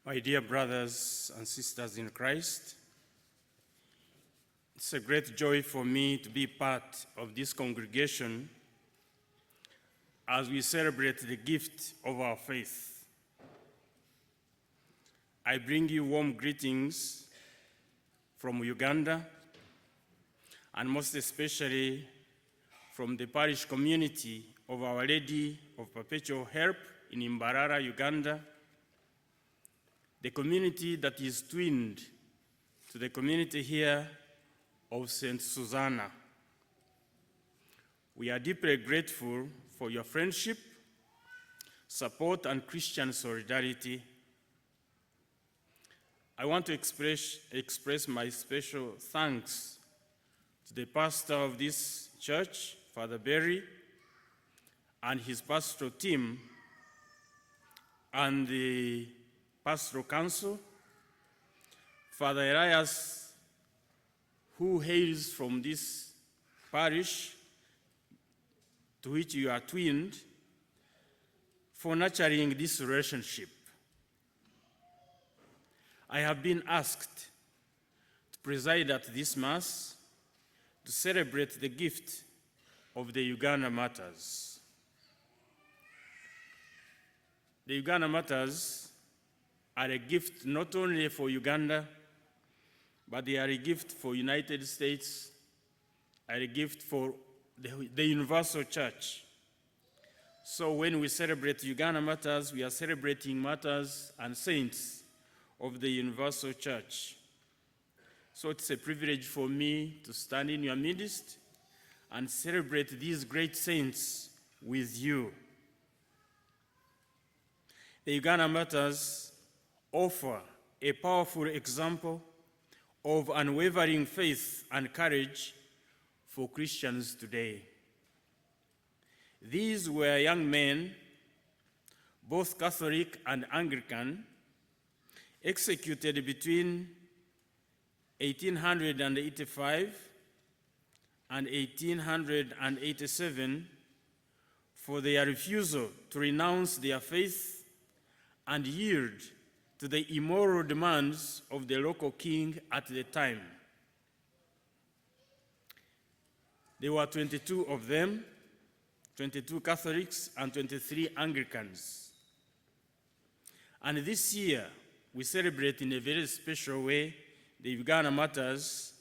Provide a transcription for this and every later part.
My dear brothers and sisters in Christ, it's a great joy for me to be part of this congregation as we celebrate the gift of our faith. I bring you warm greetings from Uganda, and most especially from the parish community of Our Lady of Perpetual Help in Mbarara, Uganda, the community that is twinned to the community here of St. Susanna. We are deeply grateful for your friendship, support, and Christian solidarity. I want to express my special thanks to the pastor of this church, Father Berry, and his pastoral team, and the Pastoral Council, Father Elias, who hails from this parish to which you are twinned, for nurturing this relationship. I have been asked to preside at this Mass to celebrate the gift of the Uganda Martyrs. The Uganda Martyrs are a gift not only for Uganda, but they are a gift for United States, are a gift for the Universal Church. So when we celebrate Uganda Martyrs, we are celebrating martyrs and saints of the Universal Church. So it's a privilege for me to stand in your midst and celebrate these great saints with you. The Uganda Martyrs offer a powerful example of unwavering faith and courage for Christians today. These were young men, both Catholic and Anglican, executed between 1885 and 1887 for their refusal to renounce their faith and yield to the immoral demands of the local king at the time. There were 22 of them, 22 Catholics and 23 Anglicans. And this year, we celebrate in a very special way the Uganda Martyrs,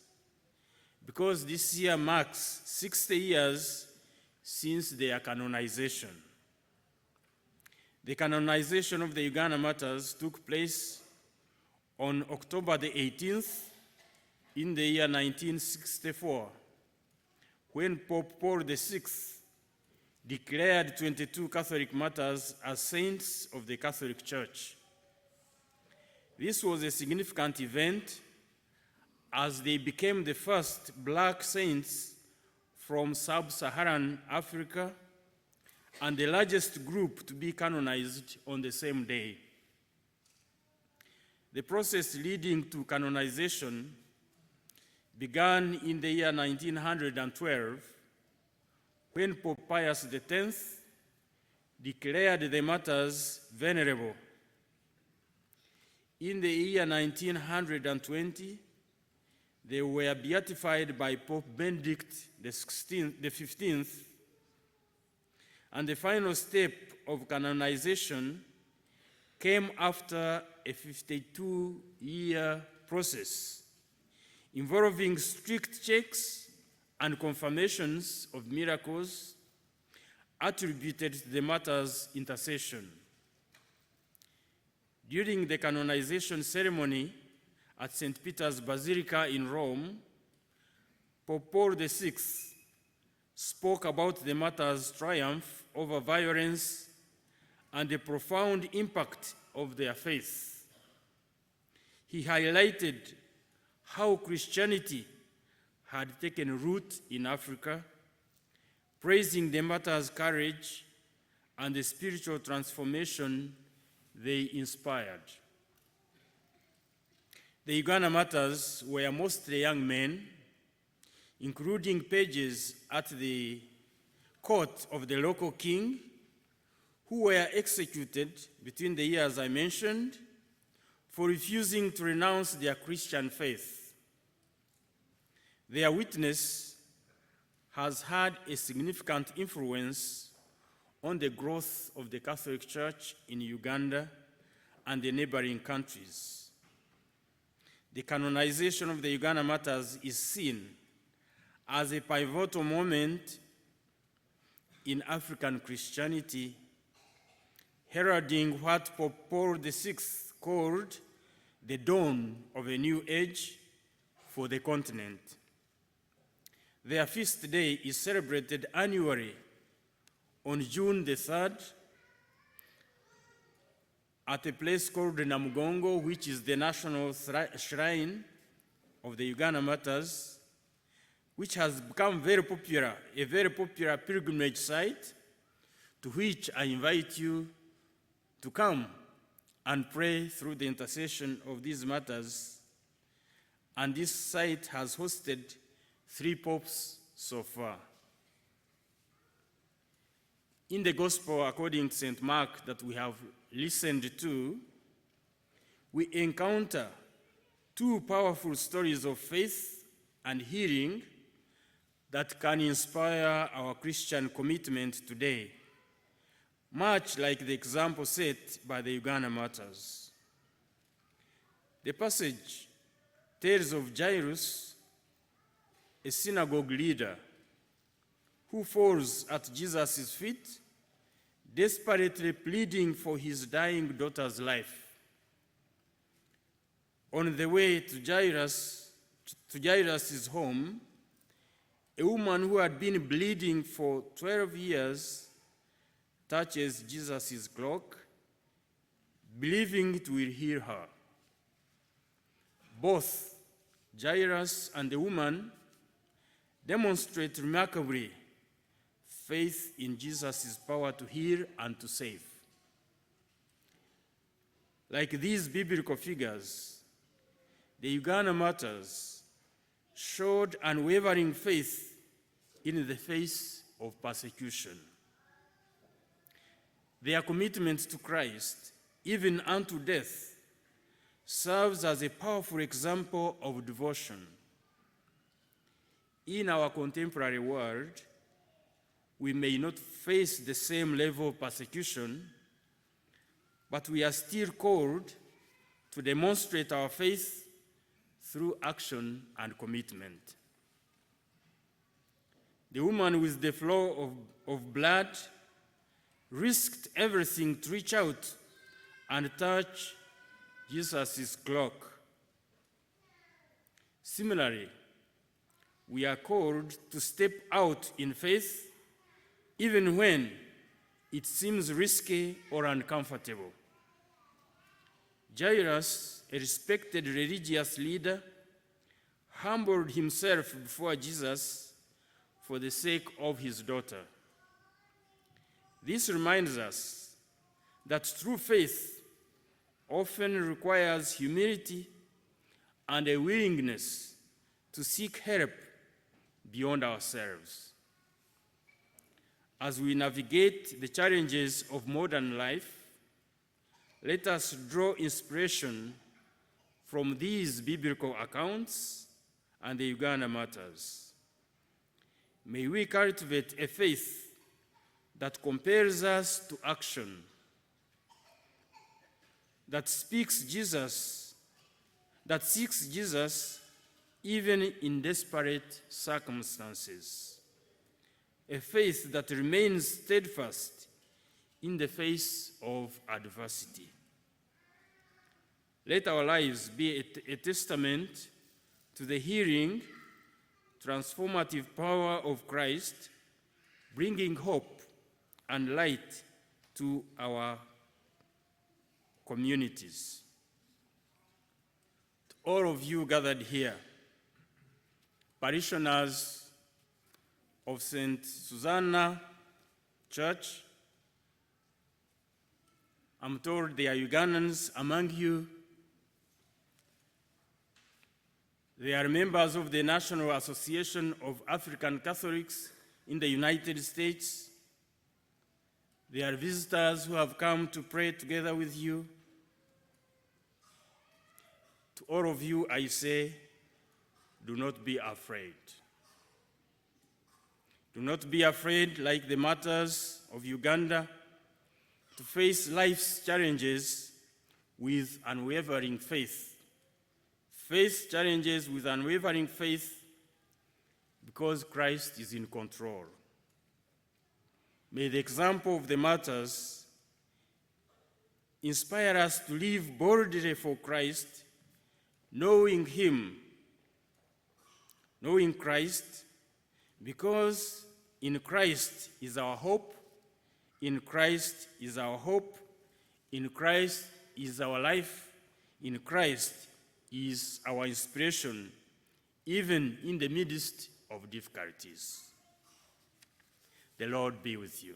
because this year marks 60 years since their canonization. The canonization of the Uganda Martyrs took place on October the 18th in the year 1964, when Pope Paul VI declared 22 Catholic martyrs as saints of the Catholic Church. This was a significant event as they became the first black saints from sub-Saharan Africa and the largest group to be canonized on the same day. The process leading to canonization began in the year 1912, when Pope Pius X declared the martyrs venerable. In the year 1920, they were beatified by Pope Benedict XV, and the final step of canonization came after a 52-year process involving strict checks and confirmations of miracles attributed to the martyrs' intercession. During the canonization ceremony at St. Peter's Basilica in Rome, Pope Paul VI spoke about the martyrs' triumph over violence and the profound impact of their faith. He highlighted how Christianity had taken root in Africa, praising the martyrs' courage and the spiritual transformation they inspired. The Uganda martyrs were mostly young men, including pages at the court of the local king, who were executed between the years I mentioned, for refusing to renounce their Christian faith. Their witness has had a significant influence on the growth of the Catholic Church in Uganda and the neighboring countries. The canonization of the Uganda Martyrs is seen as a pivotal moment in African Christianity, heralding what Pope Paul VI called the dawn of a new age for the continent. Their feast day is celebrated annually on June the 3rd at a place called Namugongo, which is the national shrine of the Uganda Martyrs, which has become very popular, a very popular pilgrimage site, to which I invite you to come and pray through the intercession of these martyrs. And this site has hosted 3 popes so far. In the Gospel according to St. Mark that we have listened to, we encounter 2 powerful stories of faith and healing that can inspire our Christian commitment today, much like the example set by the Uganda Martyrs. The passage tells of Jairus, a synagogue leader, who falls at Jesus' feet, desperately pleading for his dying daughter's life. On the way to Jairus' home, a woman who had been bleeding for 12 years touches Jesus' cloak, believing it will heal her. Both Jairus and the woman demonstrate remarkably faith in Jesus' power to heal and to save. Like these biblical figures, the Uganda Martyrs showed unwavering faith in the face of persecution. Their commitment to Christ, even unto death, serves as a powerful example of devotion. In our contemporary world, we may not face the same level of persecution, but we are still called to demonstrate our faith through action and commitment. The woman with the flow of blood risked everything to reach out and touch Jesus' cloak. Similarly, we are called to step out in faith even when it seems risky or uncomfortable. Jairus, a respected religious leader, humbled himself before Jesus for the sake of his daughter. This reminds us that true faith often requires humility and a willingness to seek help beyond ourselves. As we navigate the challenges of modern life, let us draw inspiration from these biblical accounts and the Uganda Martyrs. May we cultivate a faith that compels us to action, that seeks Jesus even in desperate circumstances, a faith that remains steadfast in the face of adversity. Let our lives be a testament to the healing, transformative power of Christ, bringing hope and light to our communities. To all of you gathered here, parishioners of St. Susanna Church, I'm told there are Ugandans among you. They are members of the National Association of African Catholics in the United States. They are visitors who have come to pray together with you. To all of you, I say, do not be afraid. Do not be afraid, like the martyrs of Uganda, to face life's challenges with unwavering faith. Face challenges with unwavering faith because Christ is in control. May the example of the martyrs inspire us to live boldly for Christ, knowing Him, knowing Christ, because in Christ is our hope, in Christ is our hope, in Christ is our life, in Christ is our inspiration, even in the midst of difficulties. The Lord be with you.